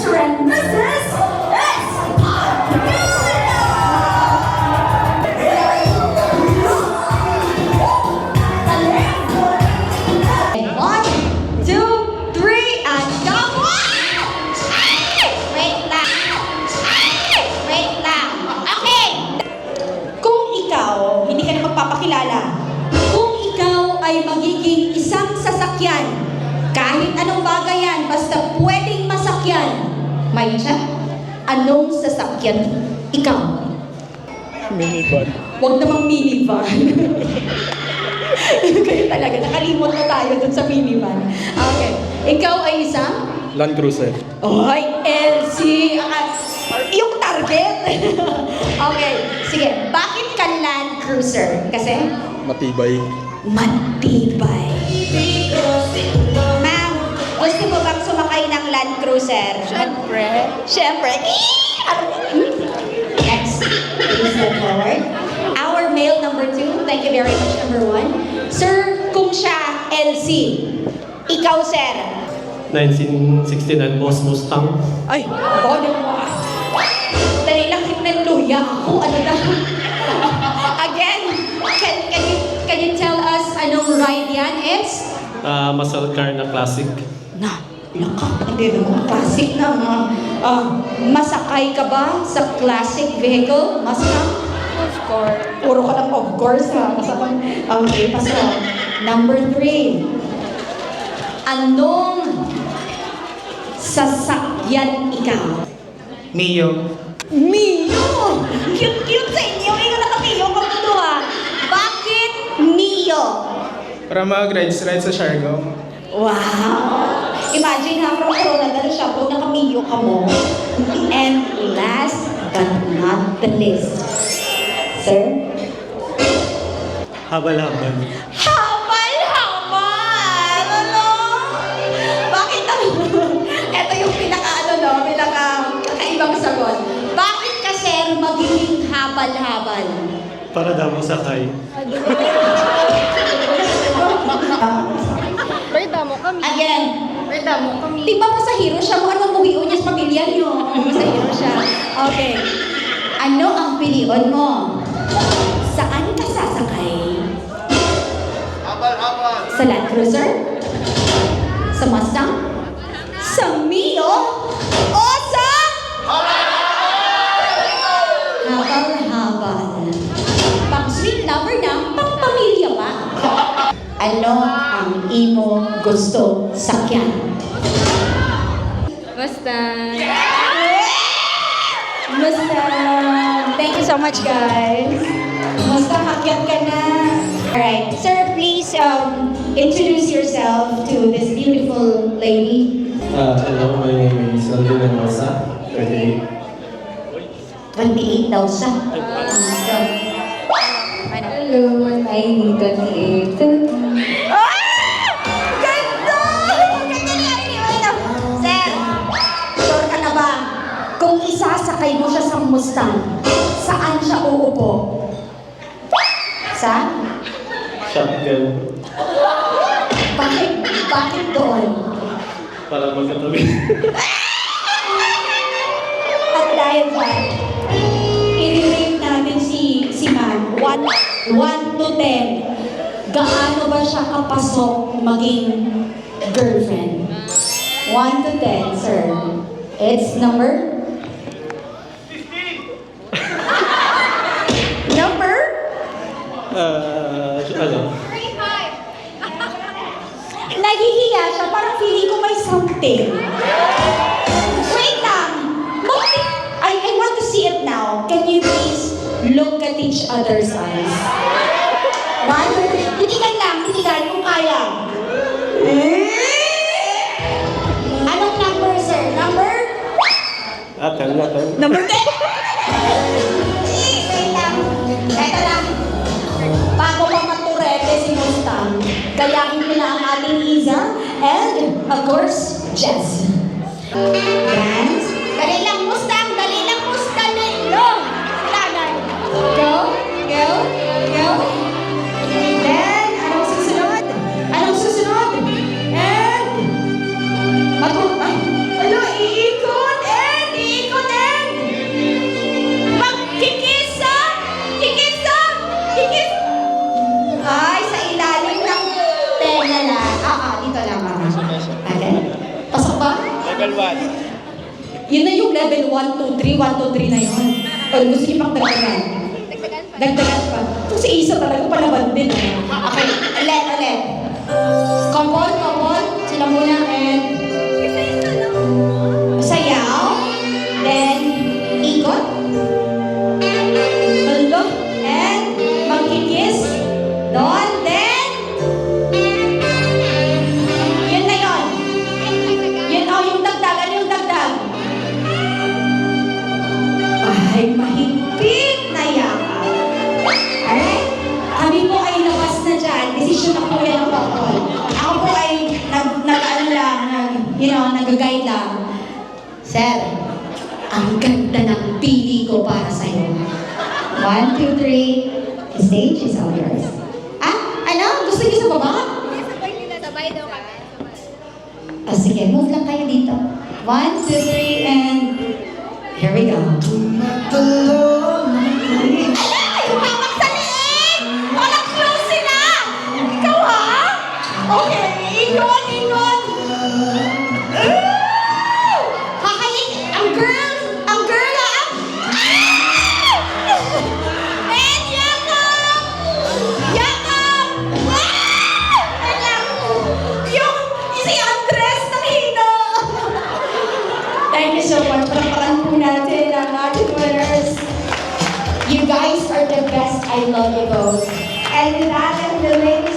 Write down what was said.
Mr. and Mrs. One, two, three, and go! Wait lang. Wait lang. Okay. Kung ikaw, hindi ka na magpapakilala, kung ikaw ay magiging isang sasakyan, kahit anong bagay yan, basta pwedeng masakyan, may siya, anong sasakyan ikaw? Minivan. Huwag namang minivan. Kayo talaga, nakalimot na tayo dun sa minivan. Okay. Ikaw ay isang? Land Cruiser. Oy, LC! Yung target! Okay, sige. Bakit ka Land Cruiser? Kasi? Matibay. Matibay. Ma'am, gusto mo bang sumakay ng Land Cruiser? Siyempre. Siyempre. Next. Please step forward. Our male number 2. Thank you very much, number 1. Sir, kung siya, LC. Ikaw, sir. 1969 Boss Mustang. Ay, body mo. Dali lang luya ako. Ano na? Again, can you tell us anong ride yan? It's? Muscle car na classic. Na, hindi naman classic na. Masakay ka ba sa classic vehicle? Mustang? Of course. Puro ka lang of course ha. Masakay. Okay, paso. Number 3. Anong sasakyan ikaw? Mio. Mio! Cute-cute sa inyo. Ikaw naka-Mio ka po ha. Bakit Mio? Para mag-ride sa Siargao. Wow! Imagine ha, from Coronadal siya, kung naka-Mio ka mo. And last but not the least, sir? Habal-habal. Habal-habal! Ano? Bakit Ito yung pinaka-kakaibang sagot. Bakit ka, sir, magiging habal-habal? Para daw sakay. Again, di ba masahiro siya? Mukha naman muhion niya sa pamilya niyo. Masahiro siya. Okay. Ano ang pilion mo? Saan ka sasakay? Sa Land Cruiser? Sa Mustang? Sa Mio? O sa? Habal-habal. Pang sweet lover na, pang pamilya pa. Ano ang imo gusto sakyan? Mustang. Mustang! Thank you so much, guys. Mustang, hakyat ka na. Alright. Sir, please introduce yourself to this beautiful lady. Hello, my name is Alvin Mendoza. 28. 28 daw siya. Hello, my name is 28. Ganda! Ganda na yan. Sir, sure ka na ba? Kung isasakay mo siya sa Mustang, saan siya uupo? Sa? Shotgun. Bakit doon? Para magkatabi. At dahil dyan, i-rate natin si ma'am. 1 to 10. Gaano ba siya kapasok maging girlfriend? 1 to 10, sir. It's number? 15! Number? Ano? Nahihiya siya, parang feeling ko may something. Wait lang! I want to see it now. Can you please look at each other's eyes? 1, 2, 3. Titigan kung kaya. Anong number, sir? Number? Atal. Number 10! Wait lang. Eto lang. Bago pa maturete si Mustang, gayahin ko na ang ating Iza and, of course, Jess. Dance. Dali lang, Mustang! Dali lang, Mustang! Long! Tanan! Go! Go! Go! Then, anong susunod? Anong susunod? And, ay, iikot! Yun na yung level 1, 2, 3, 1, 2, 3 na yun. O gusto niyo pang dagdagan? Dagdagan pa. Ito si Isa talaga palaban din. Okay, ulit. Couple. Sila muna and sayaw. Then, ikot. Hello. And magkikis. Doon. Then, yun na yun. Yun, yung dagdag. Ano yung dagdag? Ay, mahigpit na yakap. Alright? Kami po ay labas na dyan. Desisyon na po yan ang couple. Ako po ay nag-guide lang. Sir, ang ganda ng pili ko para sa'yo. 1, 2, 3. The stage is all yours. Ano? Gusto niyo sa baba? Sabay daw kami. Sige, move lang kayo dito. 1, 2, 3, and here we go. Ala! Yung hawak sa liig! Walang close sila! Ikaw ha? Okay, ikot! Kakalik! Ang girl ha? And yakap! Yung si Andres nanghina! Thank you so much. Paraparan po natin ang ating winners. You guys are the best. I love you both. And with that, the ladies